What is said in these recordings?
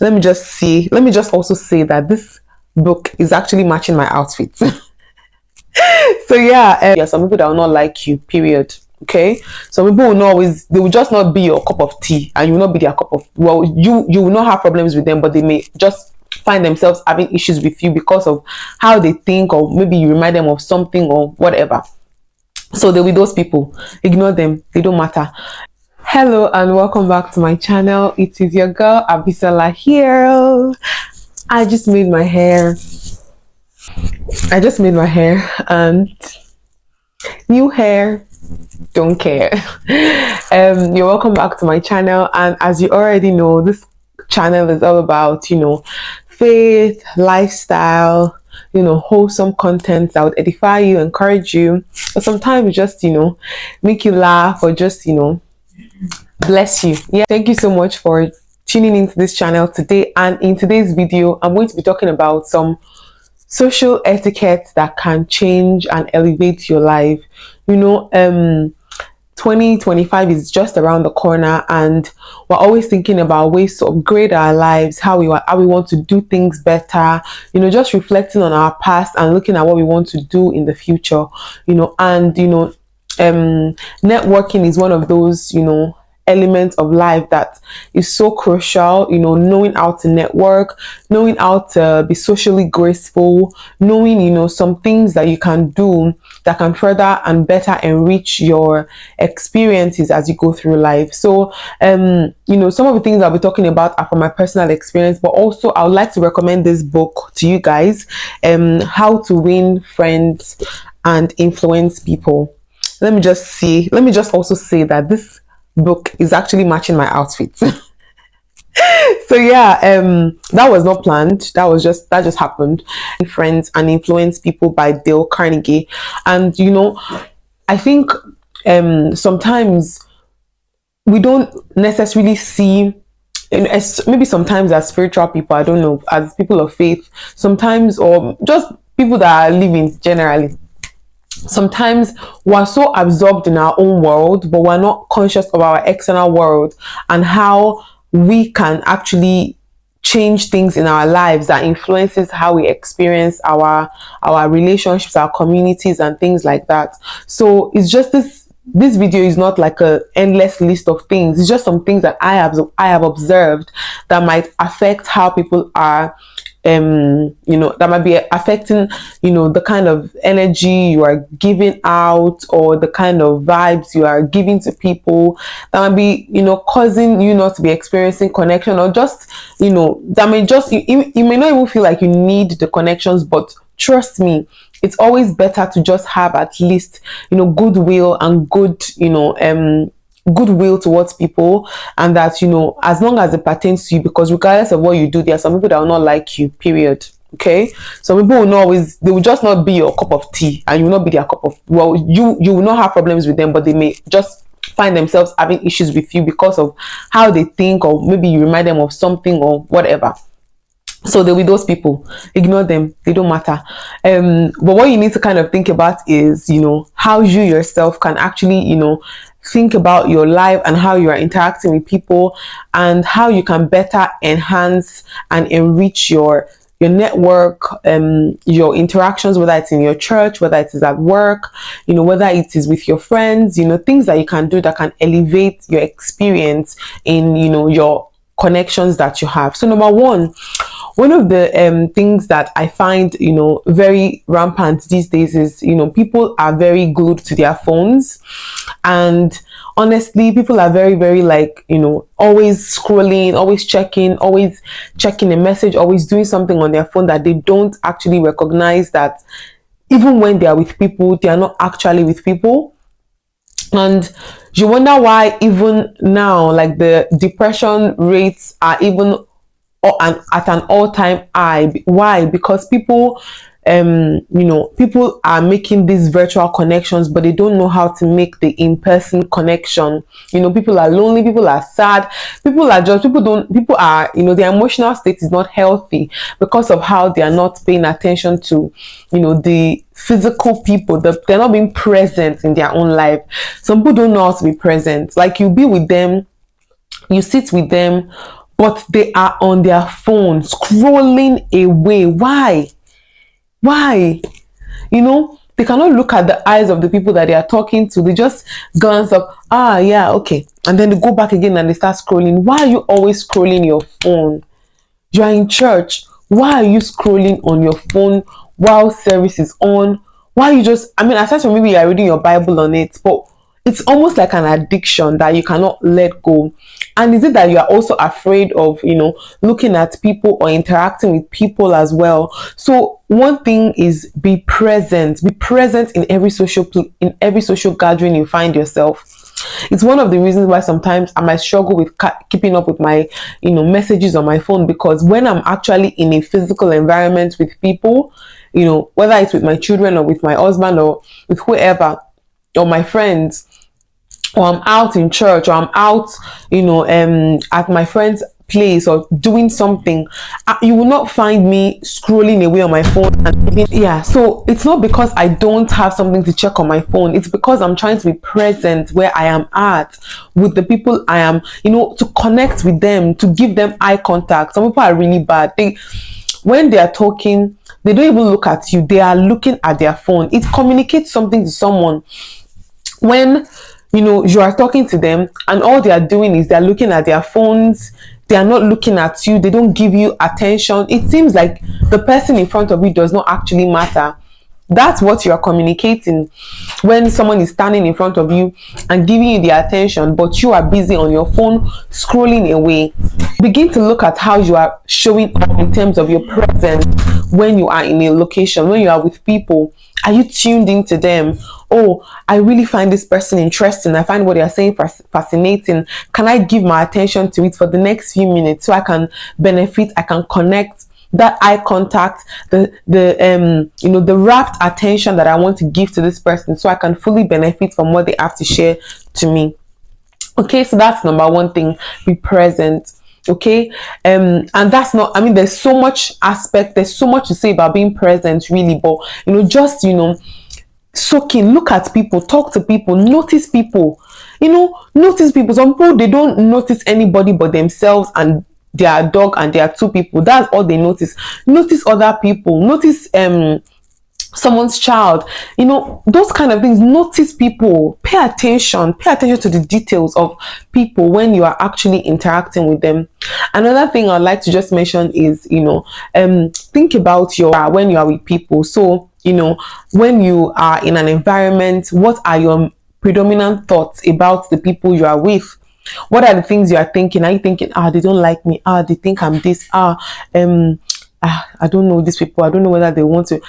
Let me just also say that this book is actually matching my outfit. So yeah, some people that will not like you, period. Okay, some people will not always, they will just not be your cup of tea, and you will not be their cup of, well, you will not have problems with them, but they may just find themselves having issues with you because of how they think, or maybe you remind them of something or whatever. So there will be those people. Ignore them, they don't matter. Hello and welcome back to my channel. It is your girl Abisola here. I just made my hair. And new hair, don't care. You're welcome back to my channel, and as you already know, this channel is all about, faith, lifestyle, wholesome content that would edify you, encourage you, or sometimes just, make you laugh, or just, bless you. Yeah, thank you so much for tuning into this channel today. And in today's video, I'm going to be talking about some social etiquettes that can change and elevate your life. 2025 is just around the corner, and we're always thinking about ways to upgrade our lives, how we want to do things better, just reflecting on our past and looking at what we want to do in the future. Networking is one of those elements of life that is so crucial. Knowing how to network, knowing how to be socially graceful, knowing some things that you can do that can further and better enrich your experiences as you go through life. So some of the things I'll be talking about are from my personal experience, but also I would like to recommend this book to you guys, How to Win Friends and Influence People. Let me just also say that this book is actually matching my outfit. So yeah, that was not planned. That just happened. Friends and Influence People by Dale Carnegie. And I think sometimes we don't necessarily see, maybe sometimes as spiritual people, I don't know, as people of faith, sometimes, or just people that are living generally, sometimes we're so absorbed in our own world, but we're not conscious of our external world and how we can actually change things in our lives that influences how we experience our relationships, our communities, and things like that. So it's just this video is not like a endless list of things. It's just some things that I have observed that might affect how people are, that might be affecting, the kind of energy you are giving out, or the kind of vibes you are giving to people, that might be, causing you not to be experiencing connection, or just, that may just, you may not even feel like you need the connections, but trust me, it's always better to just have at least, goodwill and goodwill towards people, and that as long as it pertains to you, because regardless of what you do, there are some people that will not like you, period. Okay, some people will not always, they will just not be your cup of tea, and you will not be their cup of, well, you will not have problems with them, but they may just find themselves having issues with you because of how they think, or maybe you remind them of something or whatever. So there will be those people. Ignore them, they don't matter. But what you need to kind of think about is, how you yourself can actually, think about your life and how you are interacting with people, and how you can better enhance and enrich your network, your interactions, whether it's in your church, whether it is at work, whether it is with your friends, things that you can do that can elevate your experience in, your connections that you have. So number one of the things that I find, very rampant these days is, people are very glued to their phones. And honestly, people are very, very always scrolling, always checking a message, always doing something on their phone, that they don't actually recognize that even when they are with people, they are not actually with people. And you wonder why even now, like, the depression rates are even at an all-time high. Why? Because people people are making these virtual connections, but they don't know how to make the in-person connection. People are lonely, people are sad, people are, their emotional state is not healthy because of how they are not paying attention to, the physical people. They're not being present in their own life. Some people don't know how to be present. Like, you be with them, you sit with them, but they are on their phone scrolling away. Why? They cannot look at the eyes of the people that they are talking to. They just glance up, yeah, okay, and then they go back again and they start scrolling. Why are you always scrolling your phone? You are in church. Why are you scrolling on your phone while service is on? Why are you just, I mean, aside from maybe you're reading your Bible on it, but it's almost like an addiction that you cannot let go. And is it that you are also afraid of, looking at people or interacting with people as well? So one thing is be present. Be present in every social gathering you find yourself. It's one of the reasons why sometimes I might struggle with keeping up with my messages on my phone, because when I'm actually in a physical environment with people, whether it's with my children or with my husband or with whoever or my friends, or I'm out in church, or I'm out at my friend's place or doing something, you will not find me scrolling away on my phone. Yeah, so it's not because I don't have something to check on my phone. It's because I'm trying to be present where I am at with the people I am, to connect with them, to give them eye contact. Some people are really bad. When they are talking, they don't even look at you. They are looking at their phone. It communicates something to someone when you are talking to them and all they are doing is they're looking at their phones. They are not looking at you. They don't give you attention. It seems like the person in front of you does not actually matter. That's what you are communicating when someone is standing in front of you and giving you the attention, but you are busy on your phone scrolling away. Begin to look at how you are showing up in terms of your presence when you are in a location, when you are with people. Are you tuned into them? Oh, I really find this person interesting. I find what they are saying fascinating. Can I give my attention to it for the next few minutes so I can benefit, I can connect? That eye contact, the rapt attention that I want to give to this person so I can fully benefit from what they have to share to me. Okay, so that's number one thing. Be present. Okay, and that's not, I mean, there's so much to say about being present, really, but just soak in, look at people, talk to people, notice people. Notice people. Some people, they don't notice anybody but themselves and their dog and their two people. That's all they notice. Notice other people. Notice someone's child, those kind of things. Notice people. Pay attention to the details of people when you are actually interacting with them. Another thing I'd like to just mention is think about when you are with people. So when you are in an environment, what are your predominant thoughts about the people you are with? What are the things you are thinking? Are you thinking, they don't like me, they think I'm this, I don't know these people, I don't know whether they want to,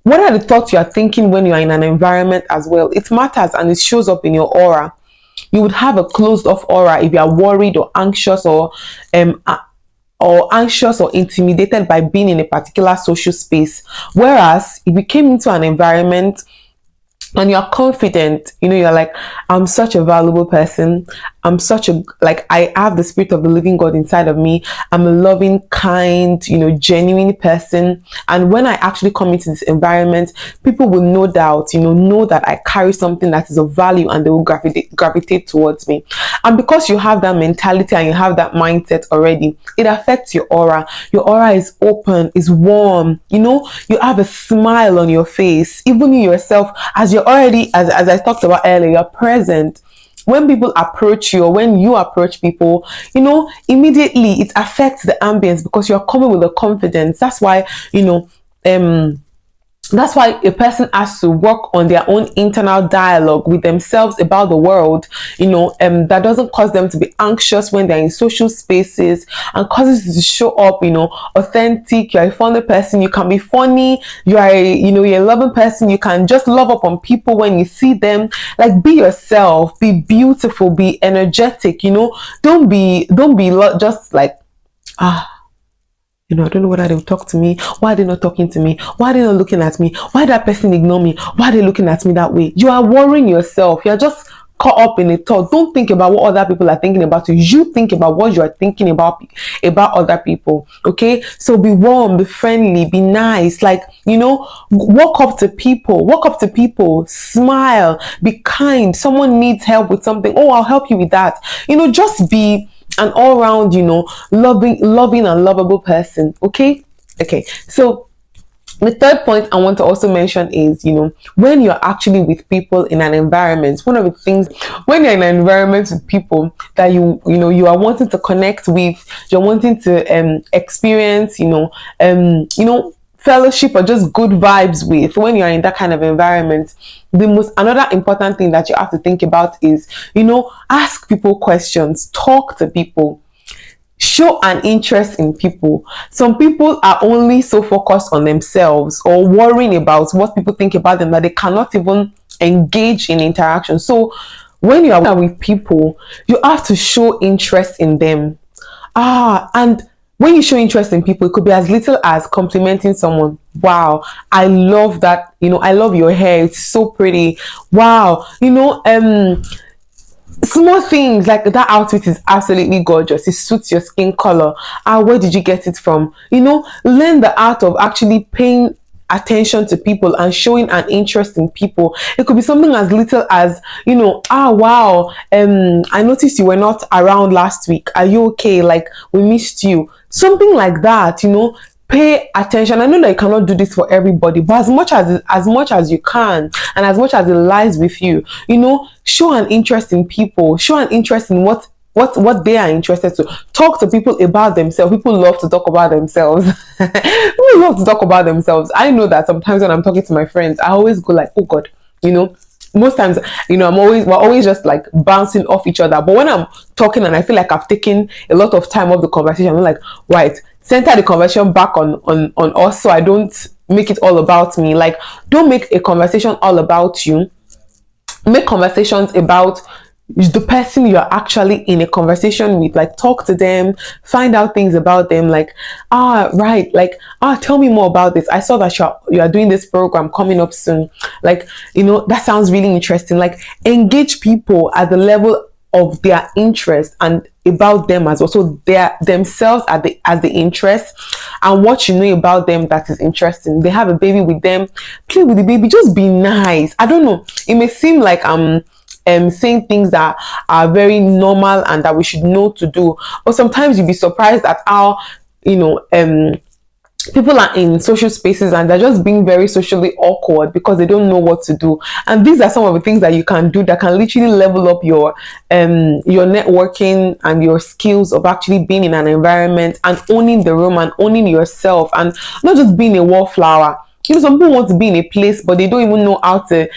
what are the thoughts you are thinking when you are in an environment as well? It matters, and it shows up in your aura. You would have a closed off aura if you are worried or anxious or intimidated by being in a particular social space. Whereas if you came into an environment and you're confident, you're like, I'm such a valuable person. I have the spirit of the living God inside of me. I'm a loving, kind, genuine person. And when I actually come into this environment, people will no doubt, know that I carry something that is of value, and they will gravitate towards me. And because you have that mentality and you have that mindset already, it affects your aura. Your aura is open, is warm. You have a smile on your face. Even you yourself, as you're already, as I talked about earlier, you're present. When people approach you, or when you approach people, immediately it affects the ambience because you're coming with a confidence. That's why, that's why a person has to work on their own internal dialogue with themselves about the world, that doesn't cause them to be anxious when they're in social spaces, and causes you to show up, authentic. You're a funny person. You can be funny. You're a loving person. You can just love up on people when you see them. Like, be yourself, be beautiful, be energetic, don't be just like, I don't know whether they'll talk to me. Why are they not talking to me? Why are they not looking at me? Why that person ignore me? Why are they looking at me that way? You are worrying yourself. You're just caught up in a thought. Don't think about what other people are thinking about you. You think about what you are thinking about other people. Okay? So be warm, be friendly, be nice. Like, walk up to people, smile, be kind. Someone needs help with something. Oh, I'll help you with that. Just be an all-round, loving and lovable person. Okay, so the third point I want to also mention is, when you're actually with people in an environment, one of the things, when you're in an environment with people that you are wanting to connect with, you're wanting to experience, fellowship or just good vibes with, when you're in that kind of environment, another important thing that you have to think about is, ask people questions, talk to people, show an interest in people. Some people are only so focused on themselves or worrying about what people think about them that they cannot even engage in interaction. So when you are with people, you have to show interest in them. And when you show interest in people, it could be as little as complimenting someone. Wow, I love that. I love your hair. It's so pretty. Wow. Small things like that outfit is absolutely gorgeous. It suits your skin color. Where did you get it from? Learn the art of actually paying attention to people and showing an interest in people. It could be something as little as, wow, I noticed you were not around last week. Are you okay? Like, we missed you. Something like that. Pay attention. I know that you cannot do this for everybody, but as much as you can, and as much as it lies with you, show an interest in people, show an interest in what they are interested to. Talk to people about themselves. People love to talk about themselves. People love to talk about themselves. I know that sometimes when I'm talking to my friends, I always go like, oh God, most times, we're always just like bouncing off each other. But when I'm talking and I feel like I've taken a lot of time off the conversation, I'm like, right, center the conversation back on us, so I don't make it all about me. Like, don't make a conversation all about you. Make conversations about the person you're actually in a conversation with. Like, talk to them, find out things about them. Like, right, like, tell me more about this. I saw that you are doing this program coming up soon. Like, that sounds really interesting. Like, engage people at the level of their interest and about them as well. So they're themselves as the interest, and what you know about them that is interesting. They have a baby with them, play with the baby, just be nice. I don't know, it may seem like I'm saying things that are very normal and that we should know to do, but sometimes you'll be surprised at how people are in social spaces and they're just being very socially awkward because they don't know what to do. And these are some of the things that you can do that can literally level up your networking and your skills of actually being in an environment and owning the room and owning yourself, and not just being a wallflower. Some people want to be in a place but they don't even know how to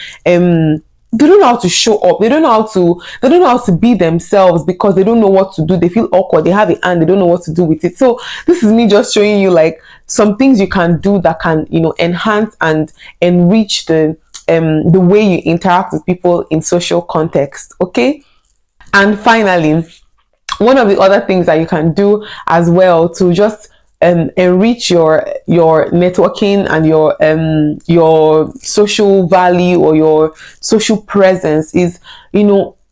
they don't know how to show up. They don't know how to be themselves because they don't know what to do. They feel awkward. They have it and they don't know what to do with it. So this is me just showing you like some things you can do that can, enhance and enrich the way you interact with people in social context. Okay. And finally, one of the other things that you can do as well to just enrich your networking and your social value or your social presence is,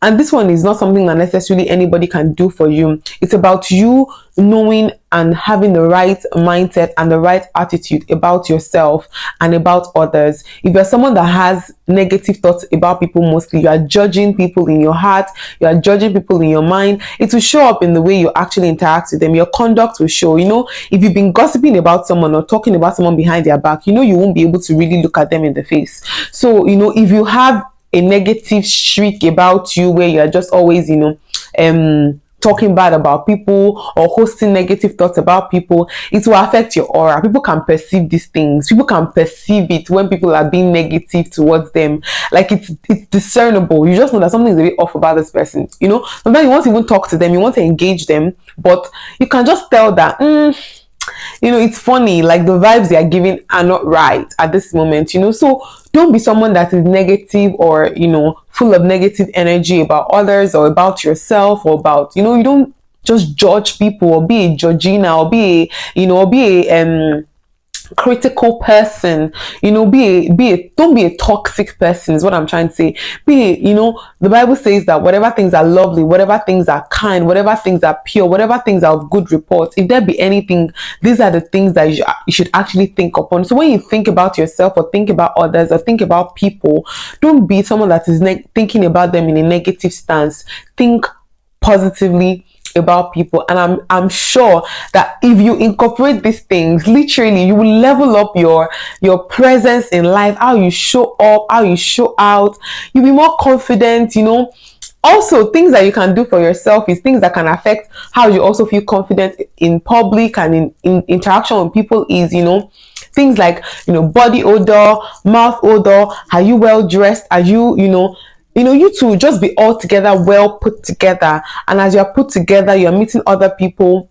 and this one is not something that necessarily anybody can do for you. It's about you knowing and having the right mindset and the right attitude about yourself and about others. If you're someone that has negative thoughts about people, mostly you are judging people in your heart, you are judging people in your mind, it will show up in the way you actually interact with them. Your conduct will show. If you've been gossiping about someone or talking about someone behind their back, you won't be able to really look at them in the face. So if you have a negative streak about you where you're just always talking bad about people or hosting negative thoughts about people, it will affect your aura. People can perceive these things. People can perceive it when people are being negative towards them. Like, it's discernible. You just know that something is a bit off about this person. Sometimes you want to even talk to them, you want to engage them, but you can just tell that it's funny, like the vibes they are giving are not right at this moment. So don't be someone that is negative or full of negative energy about others or about yourself, or about you don't just judge people or be a Georgina or be a critical person. Don't be a toxic person is what I'm trying to say. The Bible says that whatever things are lovely, whatever things are kind, whatever things are pure, whatever things are of good report, if there be anything, these are the things that you should actually think upon. So when you think about yourself or think about others or think about people, don't be someone that is thinking about them in a negative stance. Think positively, about people. And I'm sure that if you incorporate these things, literally you will level up your presence in life, how you show up, how you show out. You'll be more confident, you know. Also, things that you can do for yourself is things that can affect how you also feel confident in public and in interaction with people is, you know, things like, you know, body odor, mouth odor. Are you well dressed? Are you, you two just be all together, well put together. And as you're put together, you're meeting other people,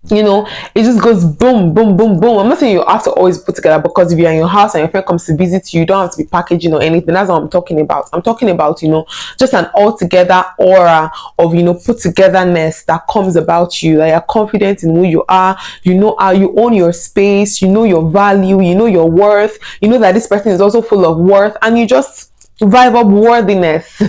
you know, it just goes boom, boom, boom, boom. I'm not saying you have to always put together, because if you're in your house and your friend comes to visit you, you don't have to be packaging or anything. That's what I'm talking about. I'm talking about, you know, just an all together aura of, you know, put togetherness that comes about you. That you're confident in who you are. You know how you own your space. You know your value. You know your worth. You know that this person is also full of worth, and you just vibe up worthiness.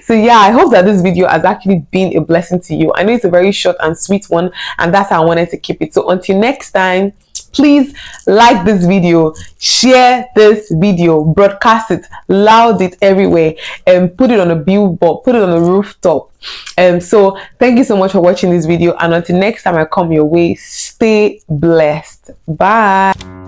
So yeah, I hope that this video has actually been a blessing to you. I know it's a very short and sweet one, and that's how I wanted to keep it. So until next time, please like this video, share this video, broadcast it, loud it everywhere, and put it on a billboard, put it on a rooftop. So thank you so much for watching this video, and until next time I come your way, stay blessed. Bye.